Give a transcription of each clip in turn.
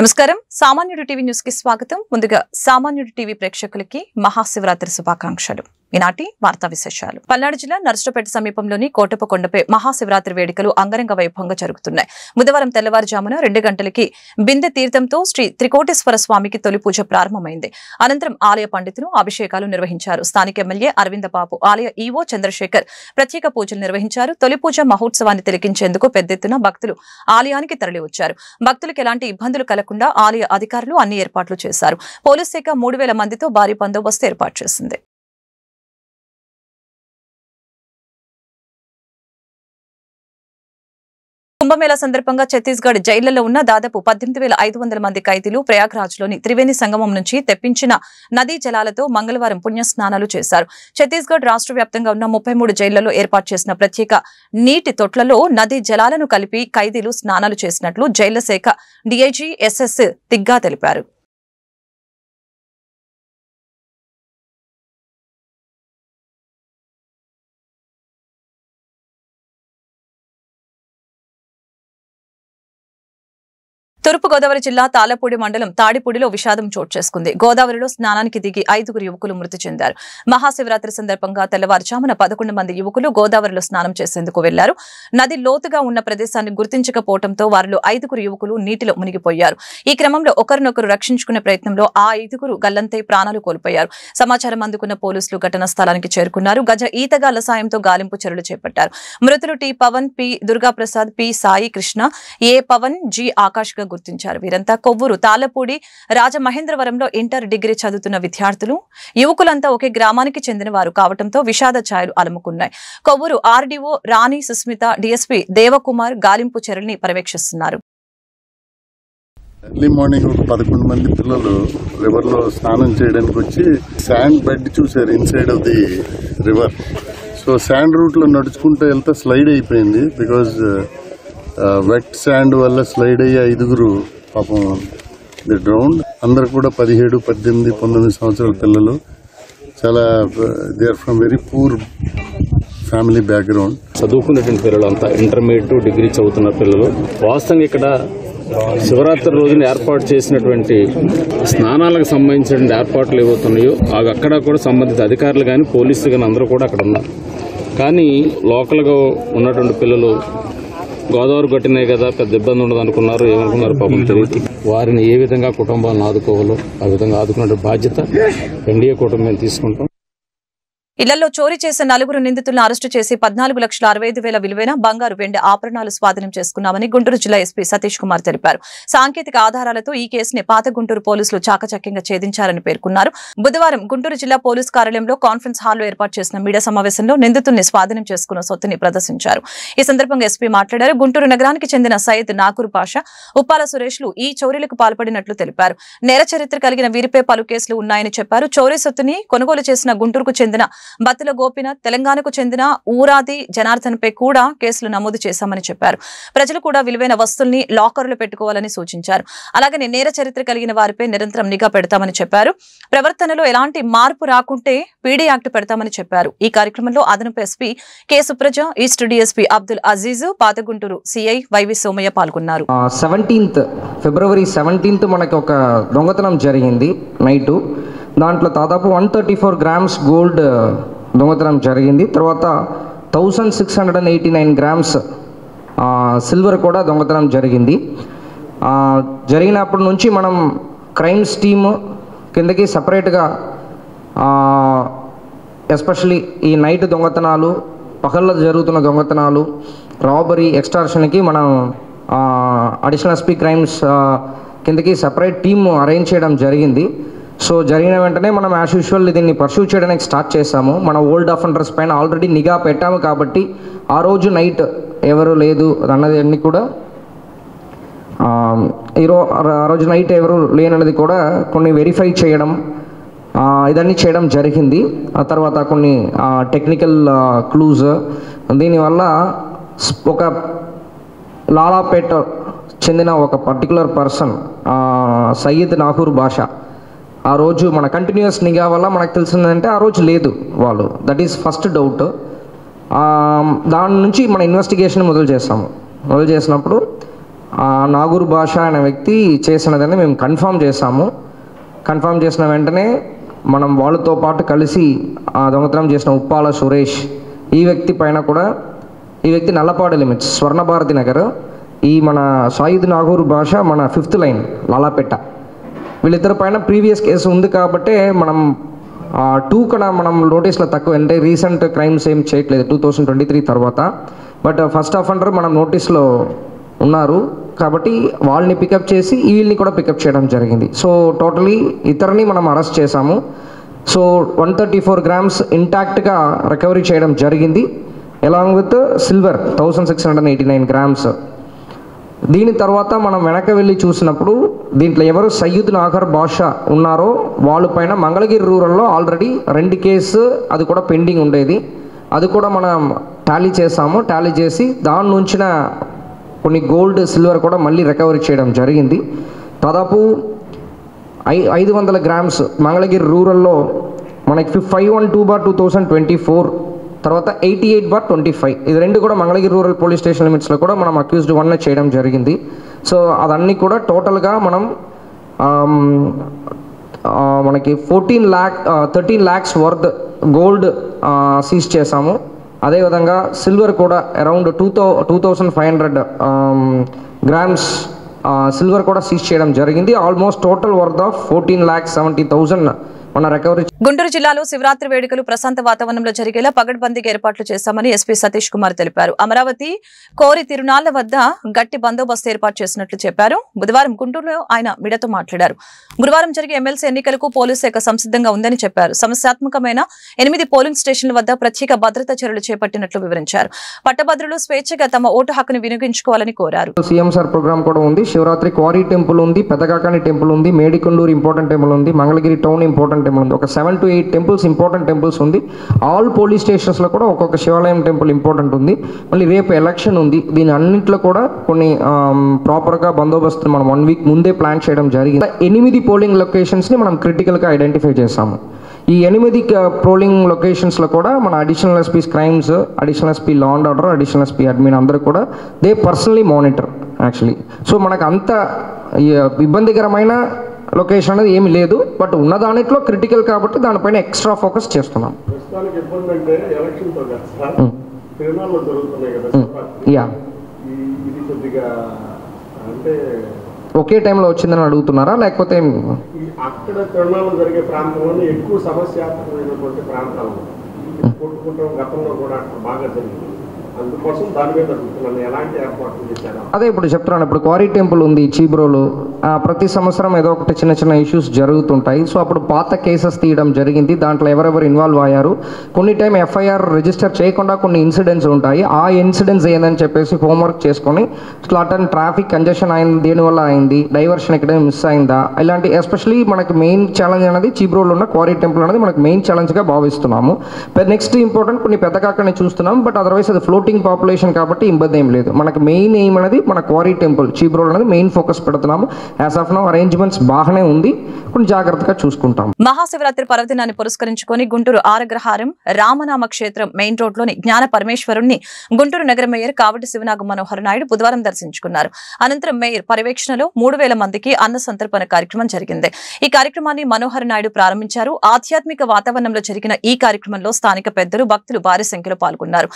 నమస్కారం సామాన్యుడు TV news కి స్వాగతం. ముందుగా సామాన్యుడు టీవీ ప్రేక్షకులకి మహాశివరాత్రి శుభాకాంక్షలు. ఈనాటి వార్తా విశేషాలు. పల్నాడు జిల్లా నర్సరావుపేట సమీపంలోని కోటప్పకొండపై మహాశివరాత్రి వేడుకలు అంగరంగ వైభవంగా జరుగుతున్నాయి. బుధవారం తెల్లవారుజామున 2 గంటలకి బిందె తీర్థంతో శ్రీ త్రికోటేశ్వర స్వామికి తొలి పూజ ప్రారంభమైంది. అనంతరం ఆలయ పండితులు అభిషేకాలు నిర్వహించారు. స్థానిక ఎమ్మెల్యే అరవింద బాబు, ఆలయ ఈవో చంద్రశేఖర్ ప్రత్యేక పూజలు నిర్వహించారు. తొలి పూజ మహోత్సవాన్ని తిలకించేందుకు పెద్ద ఎత్తున భక్తులు ఆలయానికి తరలివచ్చారు. భక్తులకు ఎలాంటి ఇబ్బందులు కలగకుండా ఆలయ అధికారులు అన్ని ఏర్పాట్లు చేశారు. పోలీస్ శాఖ 3000 మందితో భారీ బందోబస్తు ఏర్పాటు చేసింది. కుంభమేళా సందర్భంగా ఛత్తీస్గఢ్ జైళ్లలో ఉన్న దాదాపు 18,500 మంది ఖైదీలు ప్రయాగ్రాజ్లోని త్రివేణి సంగమం నుంచి తెప్పించిన నదీ జలాలతో మంగళవారం పుణ్యస్నానాలు చేశారు. ఛత్తీస్గఢ్ రాష్ట్ర వ్యాప్తంగా ఉన్న 33 జైళ్లలో ఏర్పాటు చేసిన ప్రత్యేక నీటి తొట్లలో నదీ జలాలను కలిపి ఖైదీలు స్నానాలు చేసినట్లు జైళ్ల శాఖ డీఐజీ ఎస్ఎస్ తిగ్గా తెలిపారు. తూర్పుగోదావరి జిల్లా తాళ్లపూడి మండలం తాడిపూడిలో విషాదం చోటు చేసుకుంది. గోదావరిలో స్నానానికి దిగి 5 యువకులు మృతి చెందారు. మహాశివరాత్రి సందర్భంగా తెల్లవారుజామున 11 మంది యువకులు గోదావరిలో స్నానం చేసేందుకు వెళ్లారు. నది లోతుగా ఉన్న ప్రదేశాన్ని గుర్తించకపోవడంతో వారిలో 5 యువకులు నీటిలో మునిగిపోయారు. ఈ క్రమంలో ఒకరినొకరు రక్షించుకునే ప్రయత్నంలో ఆ 5 గల్లంతై ప్రాణాలు కోల్పోయారు. సమాచారం అందుకున్న పోలీసులు ఘటనా స్థలానికి చేరుకున్నారు. గజ ఈతగాళ్ల సాయంతో గాలింపు చర్యలు చేపట్టారు. మృతులు T Pavan, P Durgaprasad, P Sai Krishna, A Pavan, G Akash గా గుర్తించారు. వీరంతా కొవ్వూరు తాళ్లపూడి రాజమహేంద్రవరంలో ఇంటర్ డిగ్రీ చదువుతున్న విద్యార్థులు. యువకులంతా ఒకే గ్రామానికి చెందిన వారు కావడంతో విషాద ఛాయలు అలుముకున్నాయి. కొవ్వూరు ఆర్డీఓ రాణి సుస్మిత, డీఎస్పీ దేవకుమార్ గాలింపు చర్యల్ని పర్యవేక్షిస్తున్నారు. ఎర్లీ మార్నింగ్ 11 మంది పిల్లలు రివర్ లో స్నానం చేయడానికి వచ్చి శాండ్ బెడ్ చూసారు inside of the river. So sand route లో నడుచుకుంటూ వెళ్తే స్లైడ్ అయిపోయింది. బికాజ్ వెట్ శాండ్ వల్ల స్లైడ్ అయ్యి 5 పాపం ది డ్రౌండ్. అందరు కూడా 17, 18, 19 సంవత్సరాల పిల్లలు. చాలా they are from very poor family background. చదువుకున్నటువంటి పిల్లలు అంతా ఇంటర్మీడియట్, డిగ్రీ చదువుతున్న పిల్లలు. వాస్తవంగా ఇక్కడ శివరాత్రి రోజున ఏర్పాటు చేసినటువంటి స్నానాలకు సంబంధించినటువంటి ఏర్పాట్లు ఏవవుతున్నాయో అవి అక్కడ కూడా సంబంధిత అధికారులు కానీ పోలీసులు కానీ అందరూ కూడా అక్కడ ఉన్నారు. కానీ లోకల్గా ఉన్నటువంటి పిల్లలు గోదావరి గట్టినాయి కదా, పెద్ద ఇబ్బంది ఉండదు అనుకున్నారు. ఏమనుకున్నారు పాపం తెలియదు. వారిని ఏ విధంగా కుటుంబాలను ఆదుకోవాలో ఆ విధంగా ఆదుకునే బాధ్యత ఎన్డీఏ కుటుంబం తీసుకుంటాం. ఇళ్లలో చోరీ చేసిన 4 నిందితులను అరెస్టు చేసి 14,65,000 విలువైన బంగారు, వెండి ఆభరణాలు స్వాధీనం చేసుకున్నామని గుంటూరు జిల్లా ఎస్పీ సతీష్ కుమార్ తెలిపారు. సాంకేతిక ఆధారాలతో ఈ కేసుని పాత గుంటూరు పోలీసులు చాకచక్యంగా ఛేదించారని పేర్కొన్నారు. బుధవారం గుంటూరు జిల్లా పోలీస్ కార్యాలయంలో కాన్ఫరెన్స్ హాల్లో ఏర్పాటు చేసిన మీడియా సమావేశంలో నిందితుల్ని స్వాధీనం చేసుకున్న సొత్తుని ప్రదర్శించారు. ఈ సందర్భంగా ఎస్పీ మాట్లాడారు. గుంటూరు నగరానికి చెందిన సయ్యద్ నాకూర్ పాషా, ఉప్పాల సురేష్లు ఈ చోరీలకు పాల్పడినట్లు తెలిపారు. నేర చరిత్ర కలిగిన వీరిపై పలు కేసులు ఉన్నాయని చెప్పారు. చోరీ సొత్తుని కొనుగోలు చేసిన గుంటూరుకు చెందిన బత్తుల గోపీనాథ్, తెలంగాణకు చెందిన ఊరాది జనార్దన్ పై కూడా కేసులు నమోదు చేశామని చెప్పారు. ప్రజలు కూడా విలువైన వస్తువుల్ని లాకర్లు పెట్టుకోవాలని సూచించారు. అలాగనే నేర చరిత్ర కలిగిన వారిపై నిరంతరం నిఘా పెడతామని చెప్పారు. ప్రవర్తనలో ఎలాంటి మార్పు రాకుంటే పీడీ యాక్ట్ పెడతామని చెప్పారు. ఈ కార్యక్రమంలో అదనపు SP K Supraja, east DSP Abdul Aziz, పాత గుంటూరు సిఐ వైవి సోమయ్య పాల్గొన్నారు. ఫిబ్రవరి 17 మనకి ఒక దొంగతనం జరిగింది నైటు. దాంట్లో దాదాపు 134 గ్రామ్స్ గోల్డ్ దొంగతనం జరిగింది. తర్వాత 1689 గ్రామ్స్ సిల్వర్ కూడా దొంగతనం జరిగింది. జరిగినప్పటి నుంచి మనం క్రైమ్స్ టీమ్ కిందకి సపరేట్గా ఎస్పెషలీ ఈ నైట్ దొంగతనాలు, పగళ్ళ జరుగుతున్న దొంగతనాలు, రాబరీ, ఎక్స్టార్షన్కి మనం అడిషనల్ ఎస్పీ క్రైమ్స్ కిందకి సపరేట్ టీమ్ అరేంజ్ చేయడం జరిగింది. సో జరిగిన వెంటనే మనం యాజ్ యూజువల్ దీన్ని పర్సూ చేయడానికి స్టార్ట్ చేసాము. మన ఓల్డ్ అఫెండర్స్ పైన ఆల్రెడీ నిఘా పెట్టాము కాబట్టి ఆ రోజు నైట్ ఎవరు లేదు అన్నది అన్ని కూడా ఆ రోజు నైట్ ఎవరు లేనన్నది కూడా కొన్ని వెరిఫై చేయడం ఇదన్నీ చేయడం జరిగింది. ఆ తర్వాత కొన్ని టెక్నికల్ క్లూజ్, దీనివల్ల ఒక లాలాపేట చెందిన ఒక పర్టికులర్ పర్సన్ సయ్యద్ నాకూర్ బాషా ఆ రోజు మన కంటిన్యూస్ నిఘా వల్ల మనకు తెలిసిందంటే ఆ రోజు లేదు వాళ్ళు. That is first doubt. దాని నుంచి మన ఇన్వెస్టిగేషన్ మొదలు చేసినప్పుడు నాగూర్ భాష అనే వ్యక్తి చేసినదని మేము కన్ఫర్మ్ చేసాము. కన్ఫర్మ్ చేసిన వెంటనే మనం వాళ్ళతో పాటు కలిసి దొంగతనం చేసిన ఉప్పాల సురేష్ ఈ వ్యక్తి పైన కూడా, ఈ వ్యక్తి నల్లపాడు లిమిట్స్ స్వర్ణభారతి నగర్, ఈ మన సాయిద్ నాగూర్ భాష మన 5th లైన్ లాలాపేట, వీళ్ళిద్దరి పైన ప్రీవియస్ కేసు ఉంది కాబట్టి మనం 2 కన్నా మనం నోటీస్లో తక్కువ, అంటే రీసెంట్ క్రైమ్స్ ఏం చేయట్లేదు 2023 తర్వాత. బట్ ఫస్ట్ అఫెండర్ మనం నోటీస్లో ఉన్నారు కాబట్టి వాళ్ళని పికప్ చేసి వీళ్ళని కూడా పికప్ చేయడం జరిగింది. సో టోటలీ ఇతరుని మనం అరెస్ట్ చేశాము. సో 134 grams ఇంటాక్ట్గా రికవరీ చేయడం జరిగింది, అలాంగ్ విత్ సిల్వర్ 1689 grams. దీని తర్వాత మనం వెనక్కి వెళ్ళి చూసినప్పుడు దీంట్లో ఎవరు సయ్యద్ నాగర్ బాషా ఉన్నారో వాళ్ళ పైన మంగళగిరి రూరల్లో ఆల్రెడీ 2 కేసు అది కూడా పెండింగ్ ఉండేది, అది కూడా మనం టాలీ చేసాము. టాలీ చేసి దాని నుంచిన కొన్ని గోల్డ్ సిల్వర్ కూడా మళ్ళీ రికవరీ చేయడం జరిగింది. దాదాపు 500 grams మంగళగిరి రూరల్లో మనకి 512/2024, తర్వాత 88/25, ఇది 2 కూడా మంగళగిరి రూరల్ పోలీస్ స్టేషన్ లిమిట్స్లో కూడా మనం అక్యూజ్డ్ 1 చేయడం జరిగింది. సో అదన్నీ కూడా టోటల్గా మనం మనకి 13 lakhs వర్త్ గోల్డ్ సీజ్ చేసాము. అదేవిధంగా సిల్వర్ కూడా అరౌండ్ 2500 grams సిల్వర్ కూడా సీజ్ చేయడం జరిగింది. ఆల్మోస్ట్ టోటల్ వర్త్ ఆఫ్ 14,70,000 మన రికవరీ. గుంటూరు జిల్లాలో శివరాత్రి వేడుకలు ప్రశాంత వాతావరణంలో జరిగేలా పగడ్బందీగా ఏర్పాట్లు చేశామని ఎస్పీ సతీష్ కుమార్ తెలిపారు. అమరావతి కోరి తిరునాళ్ల వద్ద గట్టి బందోబస్తు ఏర్పాటు చేసినట్లు చెప్పారు. బుధవారం గుంటూరులో ఆయన మీడియాతో మాట్లాడారు. గురువారం జరిగే ఎమ్మెల్సీ ఎన్నికలకు పోలీసు శాఖ సంసిద్ధంగా ఉందని చెప్పారు. సమస్యాత్మకమైన 8 పోలింగ్ స్టేషన్ల వద్ద ప్రత్యేక భద్రతా చర్యలు చేపట్టినట్లు వివరించారు. పట్టభద్రులు స్వేచ్ఛగా తమ ఓటు హక్కును వినియోగించుకోవాలని కోరారు. సీఎం సార్ ప్రోగ్రామ్ కూడా ఉంది. శివరాత్రి క్వారీ టెంపుల్ ఉంది, పెద్దకాకాని టెంపుల్ ఉంది, మేడికొండూరు ఇంపార్టెంట్ టెంపుల్ ఉంది, మంగళగిరి టౌన్ ఇంపార్టెంట్ టెంపుల్ ఉంది. ఒక 7 to 8 టెంపుల్స్ ఇంపార్టెంట్ టెంపుల్స్ ఉంది. ఆల్ పోలీస్ స్టేషన్స్లో కూడా ఒక్కొక్క శివాలయం టెంపుల్ ఇంపార్టెంట్ ఉంది. మళ్ళీ రేపు ఎలక్షన్ ఉంది. దీని అన్నింటిలో కూడా కొన్ని ప్రాపర్గా బందోబస్తు మనం 1 week ముందే ప్లాన్ చేయడం జరిగింది. 8 పోలింగ్ లొకేషన్స్ని మనం క్రిటికల్గా ఐడెంటిఫై చేస్తాము. ఈ 8 పోలింగ్ లొకేషన్స్లో కూడా మన additional SP's crimes, additional SP law and order, additional SP admin అందరూ కూడా they personally monitor actually. So మనకు అంత ఇబ్బందికరమైన లొకేషన్ అనేది ఏమి లేదు, బట్ ఉన్న దాంట్లో క్రిటికల్ కాబట్టి దానిపైన ఎక్స్ట్రా ఫోకస్ చేస్తున్నాం. ఒకే టైంలో వచ్చిందని అడుగుతున్నారా, లేకపోతే అక్కడ తిరునాళ్ళు జరిగే ప్రాంతంలో ఎక్కువ సమస్యాత్మకమైనటువంటి ప్రాంతాలు కొట్టుకుంటాం గతంలో కూడా బాగా జరిగింది. అందుకోసం దాని మీద అడుగుతున్నాను, ఎలాంటి ఏర్పాట్లు చేశారు? అదే ఇప్పుడు చెప్తున్నాను. ఇప్పుడు క్వారీ టెంపుల్ ఉంది చీబ్రోలు, ప్రతి సంవత్సరం ఏదో ఒకటి చిన్న చిన్న ఇష్యూస్ జరుగుతుంటాయి. సో అప్పుడు పాత కేసెస్ తీయడం జరిగింది. దాంట్లో ఎవరెవరు ఇన్వాల్వ్ అయ్యారు, కొన్ని టైం ఎఫ్ఐఆర్ రిజిస్టర్ చేయకుండా కొన్ని ఇన్సిడెంట్స్ ఉంటాయి. ఆ ఇన్సిడెంట్స్ ఏందని చెప్పేసి హోంవర్క్ చేసుకొని అటన్ ట్రాఫిక్ కంజెషన్ అయింది, దేనివల్ల అయింది, డైవర్షన్ ఎక్కడ మిస్ అయిందా, ఇలాంటి ఎస్పెషలీ మనకి మెయిన్ ఛాలెంజ్ అనేది చీబ్రోలో ఉన్న క్వారీ టెంపుల్ అనేది మనకి మెయిన్ ఛాలెంజ్గా భావిస్తున్నాము. నెక్స్ట్ ఇంపార్టెంట్ కొన్ని పెద్ద కాకని చూస్తున్నాం, బట్ అదర్వైజ్ అది ఫ్లోటింగ్ పాపులేషన్ కాబట్టి ఇబ్బంది ఏం లేదు. మనకి మెయిన్ ఎయిమ్ అనేది మన క్వారీ టెంపుల్ చీబ్రోల్ అనేది మెయిన్ ఫోకస్ పెడుతున్నాము. యాజ్ ఆఫ్ నౌ అరేంజ్మెంట్స్ బాగానే ఉంది, కొన్ని జాగ్రత్తగా చూసుకుంటాం. మహాశివరాత్రి పర్వదినాన్ని పురస్కరించుకొని గుంటూరు ఆరగ్రహారం రామనామ క్షేత్రం మెయిన్ రోడ్లోని జ్ఞాన పరమేశ్వరుణ్ణి గుంటూరు నగర మేయర్ కావటి శివనాగ మనోహర్ నాయుడు బుధవారం దర్శించుకున్నారు. అనంతరం మేయర్ పర్యవేక్షణలో 3000 మందికి అన్న సంతర్పణ కార్యక్రమం జరిగింది. ఈ కార్యక్రమాన్ని మనోహర్ నాయుడు ప్రారంభించారు. ఆధ్యాత్మిక వాతావరణంలో జరిగిన ఈ కార్యక్రమంలో స్థానిక పెద్దలు, భక్తులు భారీ సంఖ్యలో పాల్గొన్నారు.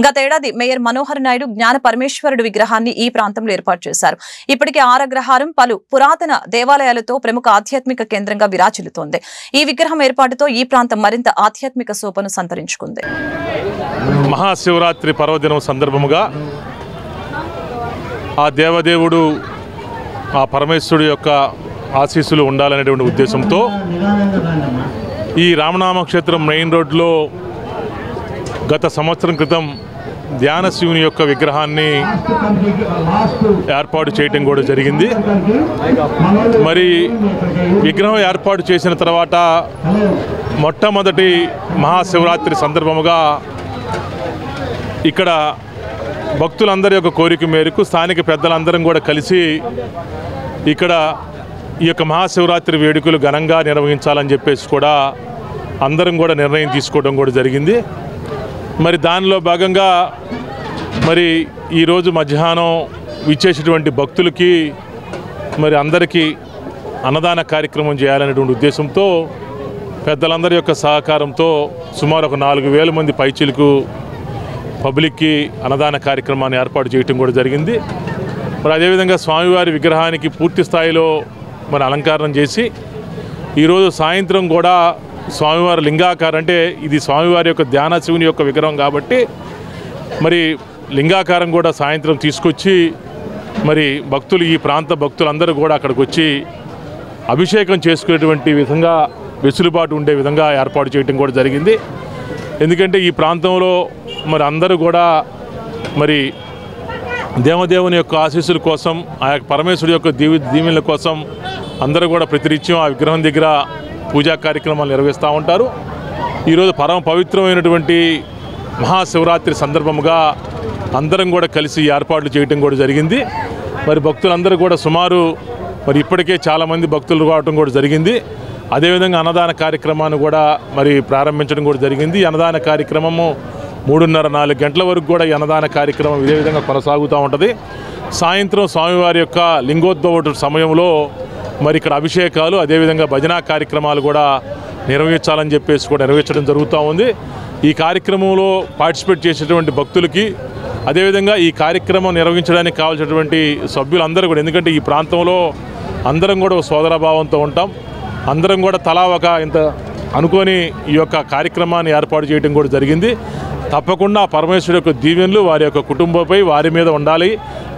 గతేడాది మేయర్ మనోహర్ నాయుడు జ్ఞాన పరమేశ్వరుడు విగ్రహాన్ని ఈ ప్రాంతంలో ఏర్పాటు చేశారు. ఇప్పటికే ఆరగ్రహారం పలు పురాతన దేవాలయాలతో ప్రముఖ ఆధ్యాత్మిక కేంద్రంగా విరాజిల్లుతోంది. ఈ విగ్రహం ఏర్పాటుతో ఈ ప్రాంతం మరింత ఆధ్యాత్మిక శోభను సంతరించుకుంది. మహాశివరాత్రి పర్వదినం సందర్భముగా ఆ దేవదేవుడు, ఆ పరమేశ్వరుడు యొక్క ఆశీస్సులు ఉండాలనేటువంటి ఉద్దేశంతో ఈ రామనామ క్షేత్రం మెయిన్ రోడ్లో గత సంవత్సరం క్రితం ధ్యాన శివుని యొక్క విగ్రహాన్ని ఏర్పాటు చేయటం కూడా జరిగింది. మరి విగ్రహం ఏర్పాటు చేసిన తర్వాత మొట్టమొదటి మహాశివరాత్రి సందర్భముగా ఇక్కడ భక్తులందరి యొక్క కోరిక మేరకు స్థానిక పెద్దలందరం కూడా కలిసి ఇక్కడ ఈ యొక్క మహాశివరాత్రి వేడుకలు ఘనంగా నిర్వహించాలని చెప్పేసి కూడా అందరం కూడా నిర్ణయం తీసుకోవడం కూడా జరిగింది. మరి దానిలో భాగంగా మరి ఈరోజు మధ్యాహ్నం ఇచ్చేసేటువంటి భక్తులకి మరి అందరికీ అన్నదాన కార్యక్రమం చేయాలనేటువంటి ఉద్దేశంతో పెద్దలందరి యొక్క సహకారంతో సుమారు ఒక 4,000 మంది పైచీలకు పబ్లిక్కి అన్నదాన కార్యక్రమాన్ని ఏర్పాటు చేయటం కూడా జరిగింది. మరి అదేవిధంగా స్వామివారి విగ్రహానికి పూర్తి స్థాయిలో మరి అలంకరణ చేసి ఈరోజు సాయంత్రం కూడా స్వామివారి లింగాకారం, అంటే ఇది స్వామివారి యొక్క ధ్యాన శివుని యొక్క విగ్రహం కాబట్టి మరి లింగాకారం కూడా సాయంత్రం తీసుకొచ్చి మరి భక్తులు, ఈ ప్రాంత భక్తులందరూ కూడా అక్కడికి వచ్చి అభిషేకం చేసుకునేటువంటి విధంగా వెసులుబాటు ఉండే విధంగా ఏర్పాటు చేయడం కూడా జరిగింది. ఎందుకంటే ఈ ప్రాంతంలో మరి అందరూ కూడా మరి దేవదేవుని యొక్క ఆశీస్సుల కోసం, ఆ యొక్క పరమేశ్వరుడి యొక్క దీవెనల కోసం అందరూ కూడా ప్రతినిత్యం ఆ విగ్రహం దగ్గర పూజా కార్యక్రమాలు నిర్వహిస్తూ ఉంటారు. ఈరోజు పరమ పవిత్రమైనటువంటి మహాశివరాత్రి సందర్భముగా అందరం కూడా కలిసి ఏర్పాట్లు చేయడం కూడా జరిగింది. మరి భక్తులందరూ కూడా సుమారు మరి ఇప్పటికే చాలామంది భక్తులు రావడం కూడా జరిగింది. అదేవిధంగా అన్నదాన కార్యక్రమాన్ని కూడా మరి ప్రారంభించడం కూడా జరిగింది. అన్నదాన కార్యక్రమము 3:30-4 గంటల వరకు కూడా ఈ అన్నదాన కార్యక్రమం ఇదే విధంగా కొనసాగుతూ ఉంటుంది. సాయంత్రం స్వామివారి యొక్క లింగోద్భవ సమయంలో మరి ఇక్కడ అభిషేకాలు, అదేవిధంగా భజనా కార్యక్రమాలు కూడా నిర్వహించాలని చెప్పేసి కూడా నిర్వహించడం జరుగుతూ ఉంది. ఈ కార్యక్రమంలో పార్టిసిపేట్ చేసేటువంటి భక్తులకి, అదేవిధంగా ఈ కార్యక్రమం నిర్వహించడానికి కావాల్సినటువంటి సభ్యులందరూ కూడా, ఎందుకంటే ఈ ప్రాంతంలో అందరం కూడా సోదరభావంతో ఉంటాం, అందరం కూడా తలా ఒక ఇంత అనుకొని ఈ యొక్క కార్యక్రమాన్ని ఏర్పాటు చేయడం కూడా జరిగింది. తప్పకుండా పరమేశ్వరుడు యొక్క దీవెనలు వారి యొక్క కుటుంబంపై, వారి మీద ఉండాలి.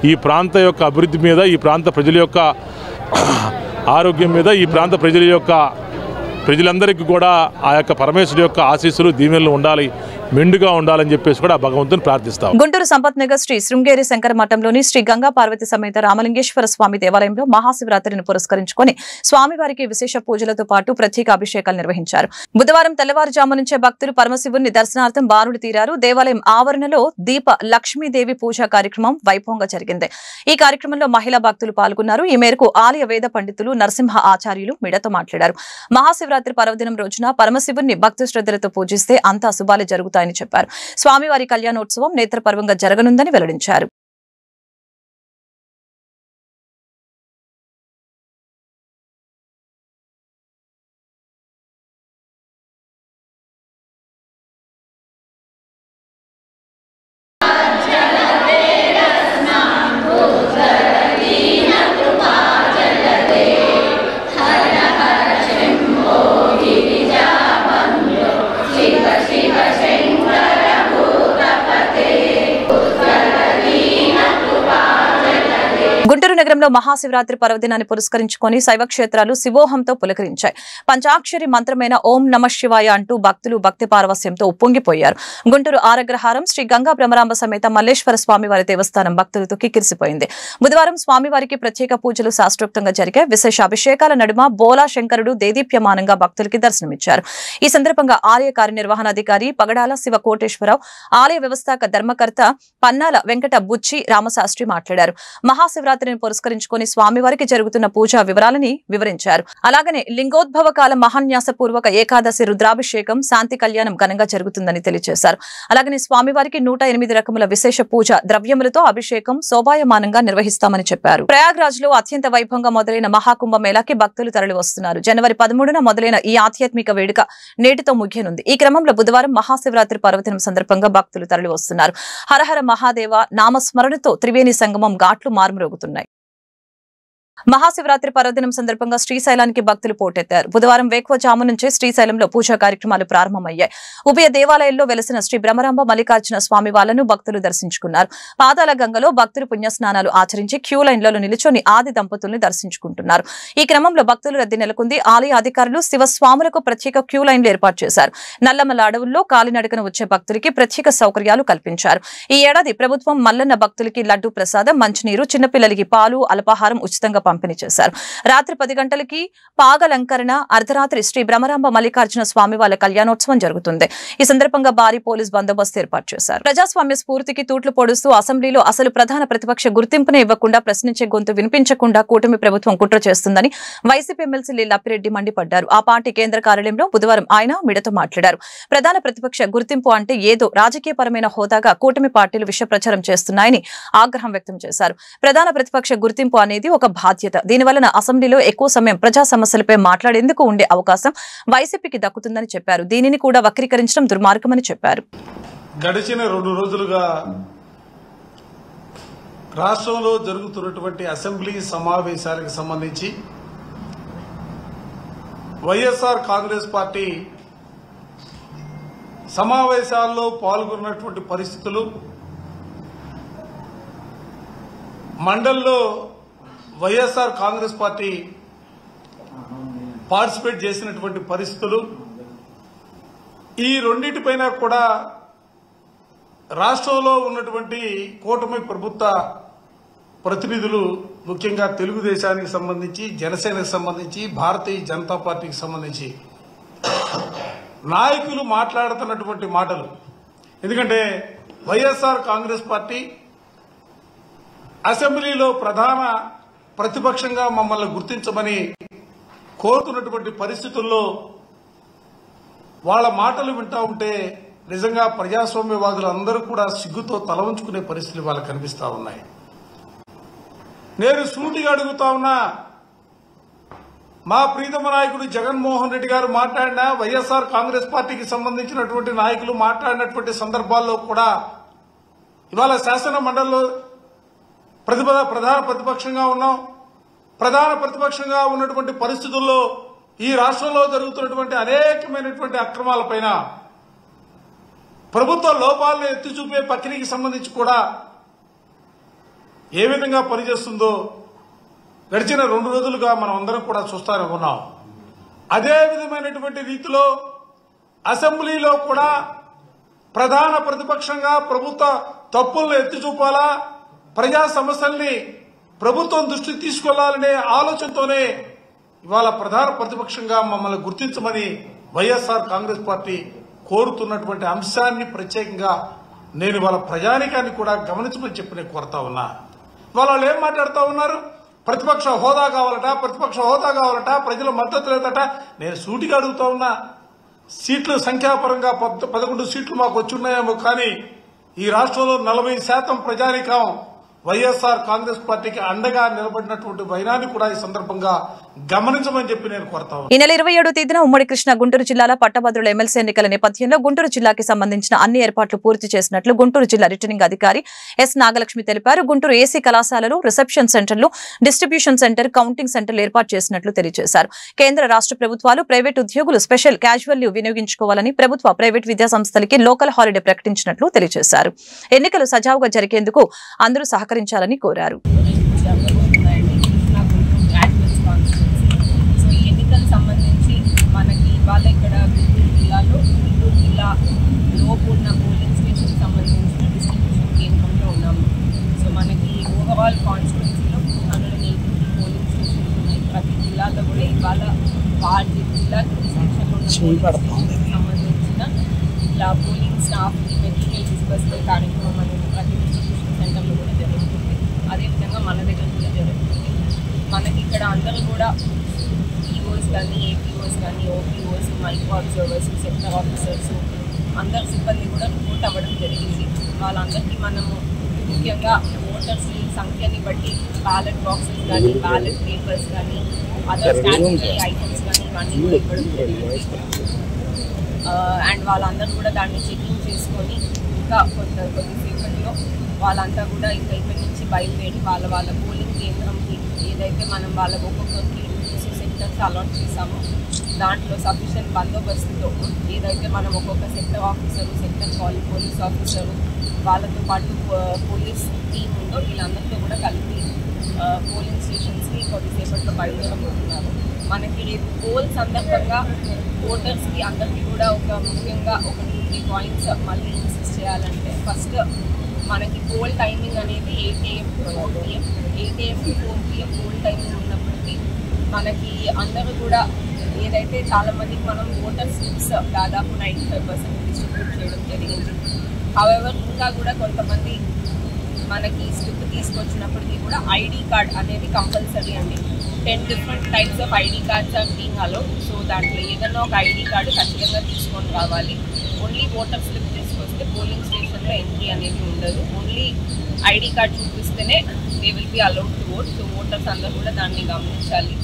ఈ ప్రాంత యొక్క అభివృద్ధి మీద, ఈ ప్రాంత ప్రజల యొక్క ఆరోగ్యం మీద, ఈ ప్రాంత ప్రజలందరికీ కూడా ఆ యొక్క పరమేశ్వరుడు యొక్క ఆశీస్సులు, దీవెనలు ఉండాలి, మెండుగా ఉండాలని చెప్పేసి కూడా భగవంతుని ప్రార్థిస్తాం. గుంటూరు సంపత్ నగర్ శ్రీ శృంగేరి శంకర మఠంలోని శ్రీ గంగా పార్వతి సమేత రామలింగేశ్వర స్వామి దేవాలయంలో మహాశివరాత్రిని పురస్కరించుకొని స్వామివారికి విశేష పూజలతో పాటు ప్రత్యేక అభిషేకాలు నిర్వహించారు. బుధవారం తెల్లవారుజాము నుంచే భక్తులు పరమశివుని దర్శనార్థం బారులు తీరారు. దేవాలయం ఆవరణలో దీప లక్ష్మీదేవి పూజా కార్యక్రమం వైభవంగా జరిగింది. ఈ కార్యక్రమంలో మహిళా భక్తులు పాల్గొన్నారు. ఈ మేరకు ఆలయ వేద పండితులు నరసింహ ఆచార్యులు మీడియాతో మాట్లాడారు. మహాశివరాత్రి పర్వదినం రోజున పరమశివుని భక్తి శ్రద్ధలతో పూజిస్తే అంతా శుభాలే జరుగుతాయని చెప్పారు. స్వామివారి కళ్యాణోత్సవం నేత్రపర్వంగా జరగనుందని వెల్లడించారు. గుంటూరు నగరంలో మహాశివరాత్రి పర్వదినాన్ని పురస్కరించుకొని శైవ క్షేత్రాలు శివోహంతో పులకరించాయి. పంచాక్షరి మంత్రమైన ఓం నమ శివాయ అంటూ భక్తులు భక్తి పారవస్యంతో ఉప్పొంగిపోయారు. గుంటూరు ఆరగ్రహారం శ్రీ గంగా భ్రమరాంబ సమేత మల్లేశ్వర స్వామివారి దేవస్థానం భక్తులతో కిక్కిరిసిపోయింది. బుధవారం స్వామివారికి ప్రత్యేక పూజలు శాస్త్రోక్తంగా జరిగాయి. విశేష అభిషేకాల నడుమ బోలా శంకరుడు దేదీప్యమానంగా భక్తులకి దర్శనమిచ్చారు. ఈ సందర్భంగా ఆలయ కార్యనిర్వహణాధికారి పగడాల శివ కోటేశ్వరరావు, ఆలయ వ్యవస్థాపక ధర్మకర్త పన్నాల వెంకట బుచ్చి రామశాస్త్రి మాట్లాడారు. మహాశివరాత్రిని పురస్కరించుకొని స్వామివారికి జరుగుతున్న పూజా వివరాలని వివరించారు. అలాగనే లింగోద్భవ కాల మహాన్యాసపూర్వక ఏకాదశి రుద్రాభిషేకం, శాంతి కళ్యాణం ఘనంగా జరుగుతుందని తెలియజేశారు. అలాగనే స్వామివారికి 108 రకముల విశేష పూజ ద్రవ్యములతో అభిషేకం శోభాయమానంగా నిర్వహిస్తామని చెప్పారు. ప్రయాగ్రాజ్ లో అత్యంత వైభవంగా మొదలైన మహాకుంభ మేళాకి భక్తులు తరలి వస్తున్నారు. జనవరి 13న మొదలైన ఈ ఆధ్యాత్మిక వేడుక నేటితో ముగియనుంది. ఈ క్రమంలో బుధవారం మహాశివరాత్రి పర్వదినం సందర్భంగా భక్తులు తరలి వస్తున్నారు. హరహర మహాదేవ నామస్మరణతో త్రివేణి సంగమం ఘాట్లు మారుమ్రోగుతున్నాయి. మహాశివరాత్రి పర్వదినం సందర్భంగా శ్రీశైలానికి భక్తులు పోటెత్తారు. బుధవారం వేకువజాము నుంచే శ్రీశైలంలో పూజా కార్యక్రమాలు ప్రారంభమయ్యాయి. ఉభయ దేవాలయాల్లో వెలసిన శ్రీ భ్రమరాంబ మల్లికార్జున స్వామి వాళ్లను భక్తులు దర్శించుకున్నారు. పాతాళ గంగలో భక్తులు పుణ్యస్నానాలు ఆచరించి క్యూ లైన్లలో నిలుచొని ఆది దంపతుల్ని దర్శించుకుంటున్నారు. ఈ క్రమంలో భక్తులు రద్దీ నెలకొంది. ఆలయ అధికారులు శివస్వాములకు ప్రత్యేక క్యూ లైన్లు ఏర్పాటు చేశారు. నల్లమల్ల అడవుల్లో కాలినడకన వచ్చే భక్తులకి ప్రత్యేక సౌకర్యాలు కల్పించారు. ఈ ఏడాది ప్రభుత్వం మల్లన్న భక్తులకి లడ్డు ప్రసాదం, మంచినీరు, చిన్నపిల్లలకి పాలు, అల్పాహారం ఉచితంగా పంపిణీ చేశారు. రాత్రి 10 గంటలకి పాగలంకరణ, అర్ధరాత్రి శ్రీ బ్రహ్మరాంబ మల్లికార్జున స్వామివార్ల కళ్యాణోత్సవం జరుగుతుంది. ఈ సందర్భంగా భారీ పోలీస్ బందోబస్తు ఏర్పాటు చేశారు. ప్రజాస్వామ్య స్ఫూర్తికి తూట్లు పొడుస్తూ అసెంబ్లీలో అసలు ప్రధాన ప్రతిపక్ష గుర్తింపునే ఇవ్వకుండా, ప్రశ్నించే గొంతు వినిపించకుండా కూటమి ప్రభుత్వం కుట్ర చేస్తుందని వైసీపీ ఎమ్మెల్సీ లప్పిరెడ్డి మండిపడ్డారు. ఆ పార్టీ కేంద్ర కార్యాలయంలో బుధవారం ఆయన మీడియాతో మాట్లాడారు. ప్రధాన ప్రతిపక్ష గుర్తింపు అంటే ఏదో రాజకీయపరమైన హోదాగా కూటమి పార్టీలు విష ప్రచారం చేస్తున్నాయని ఆగ్రహం వ్యక్తం చేశారు. ప్రధాన ప్రతిపక్ష గుర్తింపు అనేది ఒక బాధ్యత. దీనివలన అసెంబ్లీలో ఎక్కువ సమయం ప్రజా సమస్యలపై మాట్లాడేందుకు ఉండే అవకాశం వైసీపీకి దక్కుతుందని చెప్పారు. దీనిని కూడా వక్రీకరించడం దుర్మార్గమని చెప్పారు. గడిచిన 2 రోజులుగా రాష్ట్రంలో జరుగుతున్నటువంటి అసెంబ్లీ సమావేశాలకు సంబంధించి వైఎస్ఆర్ కాంగ్రెస్ పార్టీ సమావేశాల్లో పాల్గొన్నటువంటి పరిస్థితులు, మండల్లో వైఎస్ఆర్ కాంగ్రెస్ పార్టీ పార్టిసిపేట్ చేసినటువంటి పరిస్థితులు, ఈ రెండింటిపైన కూడా రాష్ట్రంలో ఉన్నటువంటి కూటమి ప్రభుత్వ ప్రతినిధులు, ముఖ్యంగా తెలుగుదేశానికి సంబంధించి, జనసేనకు సంబంధించి, భారతీయ జనతా పార్టీకి సంబంధించి నాయకులు మాట్లాడుతున్నటువంటి మాటలు. ఎందుకంటే వైఎస్ఆర్ కాంగ్రెస్ పార్టీ అసెంబ్లీలో ప్రధాన ప్రతిపక్షంగా మమ్మల్ని గుర్తించమని కోరుతున్నటువంటి పరిస్థితుల్లో వాళ్ళ మాటలు వింటా ఉంటే నిజంగా ప్రజాస్వామ్యవాదులు అందరూ కూడా సిగ్గుతో తల ఉంచుకునే పరిస్థితులు వాళ్ళకు కనిపిస్తా ఉన్నాయి. నేను సూటిగా అడుగుతా ఉన్నా, మా ప్రీతమ నాయకుడు జగన్మోహన్ రెడ్డి గారు మాట్లాడినా, వైఎస్ఆర్ కాంగ్రెస్ పార్టీకి సంబంధించినటువంటి నాయకులు మాట్లాడినటువంటి సందర్భాల్లో కూడా ఇవాళ శాసన మండలిలో ప్రధాన ప్రతిపక్షంగా ఉన్నాం. ప్రధాన ప్రతిపక్షంగా ఉన్నటువంటి పరిస్థితుల్లో ఈ రాష్ట్రంలో జరుగుతున్నటువంటి అనేకమైనటువంటి అక్రమాలపైన, ప్రభుత్వ లోపాలను ఎత్తి చూపే ప్రక్రియకి సంబంధించి కూడా ఏ విధంగా పనిచేస్తుందో గడిచిన 2 రోజులుగా మనం అందరం కూడా చూస్తూనే ఉన్నాం. అదే విధమైనటువంటి రీతిలో అసెంబ్లీలో కూడా ప్రధాన ప్రతిపక్షంగా ప్రభుత్వ తప్పులను ఎత్తి చూపాలా, ప్రజా సమస్యల్ని ప్రభుత్వం దృష్టికి తీసుకెళ్లాలనే ఆలోచనతోనే ఇవాళ ప్రధాన ప్రతిపక్షంగా మమ్మల్ని గుర్తించమని వైఎస్ఆర్ కాంగ్రెస్ పార్టీ కోరుతున్నటువంటి అంశాన్ని ప్రత్యేకంగా నేను ఇవాళ ప్రజానికాన్ని కూడా గమనించమని చెప్పి నేను కోరుతా ఉన్నా. వాళ్ళు ఏం మాట్లాడుతూ ఉన్నారు? ప్రతిపక్ష హోదా కావాలట, ప్రజల మద్దతు లేదట. నేను సూటిగా అడుగుతా ఉన్నా, సీట్ల సంఖ్యాపరంగా 11 సీట్లు మాకు వచ్చున్నాయేమో, కానీ ఈ రాష్ట్రంలో 40% ప్రజానికం వైఎస్ఆర్ కాంగ్రెస్ పార్టీకి అండగా నిలబడినటువంటి వైనాన్ని కూడా ఈ సందర్భంగా గమనించమని చెప్పి నేను కోరుతాను. ఈ నెల 27వ తేదీన ఉమ్మడి కృష్ణా గుంటూరు జిల్లాల పట్టభద్రుల ఎమ్మెల్సీ ఎన్నికల నేపథ్యంలో గుంటూరు జిల్లాకి సంబంధించిన అన్ని ఏర్పాట్లు పూర్తి చేసినట్లు గుంటూరు జిల్లా రిటర్నింగ్ అధికారి ఎస్ నాగలక్ష్మి తెలిపారు. గుంటూరు ఏసీ కళాశాలలో రిసెప్షన్ సెంటర్లు, డిస్ట్రిబ్యూషన్ సెంటర్, కౌంటింగ్ సెంటర్లు ఏర్పాటు చేసినట్లు తెలియజేశారు. కేంద్ర రాష్ట్ర ప్రభుత్వాలు, ప్రైవేటు ఉద్యోగులు స్పెషల్ క్యాజువల్ లీవ్ వినియోగించుకోవాలని ప్రభుత్వ, ప్రైవేట్ విద్యా సంస్థలకి లోకల్ హాలిడే ప్రకటించినట్లు తెలియజేశారు. ఎన్నికలు సజావుగా జరిగేందుకు అందరూ సహకరించాలని కోరారు. సంబంధించి మనకి ఇవాళ ఇక్కడ గుంటూరు జిల్లాలో గుంటూరు జిల్లాలో ఉన్న పోలింగ్ స్టేషన్ సంబంధించిన డిస్ట్రిబ్యూషన్ కేంద్రంలో ఉన్నాము. సో మనకి ఓవరాల్ కాన్స్టిట్యున్సీలో 280 పోలింగ్ స్టేషన్స్ ఉన్నాయి. ప్రతి జిల్లాలో కూడా ఇవాళ వాటి జిల్లా సంబంధించిన ఇలా పోలింగ్ స్టాఫ్ మెటీరియల్ డిస్బర్స్మెంట్ కార్యక్రమం అనేది ప్రతి డిస్ట్రిబ్యూషన్ సెంటర్లో కూడా జరుగుతుంది. అదేవిధంగా మన దగ్గర కూడా జరుగుతుంది. మనకి ఇక్కడ అందరూ కూడా ఈఓస్ కానీ, ఏపీఓస్ కానీ, OPOs, micro observers, sector officers అందరు సిబ్బంది కూడా రిపోర్ట్ అవ్వడం జరిగింది. వాళ్ళందరికీ మనము ముఖ్యంగా ఓటర్స్ సంఖ్యని బట్టి బ్యాలెట్ బాక్సెస్ కానీ, బ్యాలెట్ పేపర్స్ కానీ, అదర్ స్టాట్యుటరీ ఐటమ్స్ కానీ ఇవన్నీ కూడా ఇవ్వడం జరిగింది. అండ్ వాళ్ళందరూ కూడా దాన్ని చెకింగ్ చేసుకొని ఇంకా కొద్దిసేపట్లో వాళ్ళంతా కూడా ఇంకా ఇక్కడి నుంచి బయలుదేరి వాళ్ళ పోలింగ్ కేంద్రంకి ఏదైతే మనం వాళ్ళకు ఒక్కొక్కరికి సెక్టర్స్ అలాట్ చేశామో దాంట్లో సఫిషియెంట్ బందోబస్తుతో ఏదైతే మనం ఒక్కొక్క sector officer, sector police officer, వాళ్ళతో పాటు పోలీస్ టీమ్ ఉందో వీళ్ళందరితో కూడా కలిపి పోలింగ్ స్టేషన్స్కి కొద్దిసేపట్లో బయలుదేరబోతున్నారు. మనకి రేపు పోల్ సందర్భంగా ఓటర్స్కి అందరికీ కూడా ముఖ్యంగా ఒక 2-3 పాయింట్స్ మళ్ళీ ఇన్సిస్ట్ చేయాలంటే, ఫస్ట్ మనకి పోల్ టైమింగ్ అనేది 8 AM to 4 PM 8 AM to 4 PM poll timing ఉన్నప్పటికీ మనకి అందరూ కూడా ఏదైతే చాలా మందికి మనం ఓటర్ స్లిప్స్ దాదాపు 95% డిస్ట్రిబ్యూట్ చేయడం జరిగింది. హౌఎవర్ ఇంకా కూడా కొంతమంది మనకి స్లిప్ తీసుకొచ్చినప్పటికీ కూడా ఐడి కార్డ్ అనేది కంపల్సరీ అండి. 10 different types of ID cards are being allowed. So దాంట్లో ఏదైనా ఒక ఐడి కార్డు ఖచ్చితంగా తీసుకొని రావాలి. ఓన్లీ ఓటర్ స్లిప్ తీసుకొస్తే పోలింగ్ స్టేషన్లో ఎంట్రీ అనేది ఉండదు. ఓన్లీ ఐడి కార్డ్ చూపిస్తేనే they will be allowed to vote. So voters అందరూ కూడా దాన్ని గమనించాలి.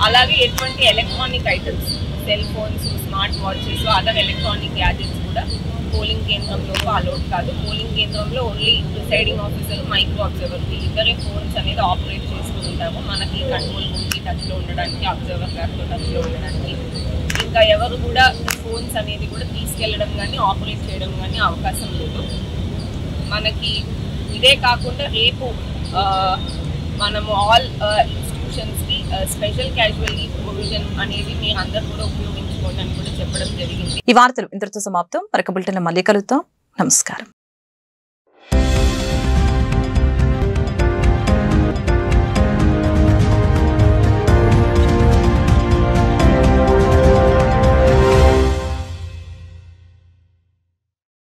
అలాగే ఎటువంటి electronic items, cell phones, smart watches, other electronic gadgets కూడా పోలింగ్ కేంద్రంలో అలౌడ్ కాదు. పోలింగ్ కేంద్రంలో only presiding officer, micro observer ఇద్దరే ఫోన్స్ అనేది ఆపరేట్ చేస్తూ ఉంటాము. మనకి కంట్రోల్ రూమ్కి టచ్లో ఉండడానికి, అబ్జర్వర్ గారితో టచ్లో ఉండడానికి. ఇంకా ఎవరు కూడా ఫోన్స్ అనేది కూడా తీసుకెళ్లడం కానీ ఆపరేట్ చేయడం కానీ అవకాశం లేదు. మనకి ఇదే కాకుండా రేపు మనము ఆల్ ఇన్స్టిట్యూషన్స్కి స్పెషల్ క్యాజువల్ లీవ్ ప్రొవిజన్ అనేది మీరు అందరూ కూడా ఉపయోగించుకోండి అని కూడా చెప్పడం జరిగింది. ఈ వార్తలు ఇంతటితో సమాప్తం. మరొక బులెటిన్లో మళ్ళీ కలుద్దాం. నమస్కారం.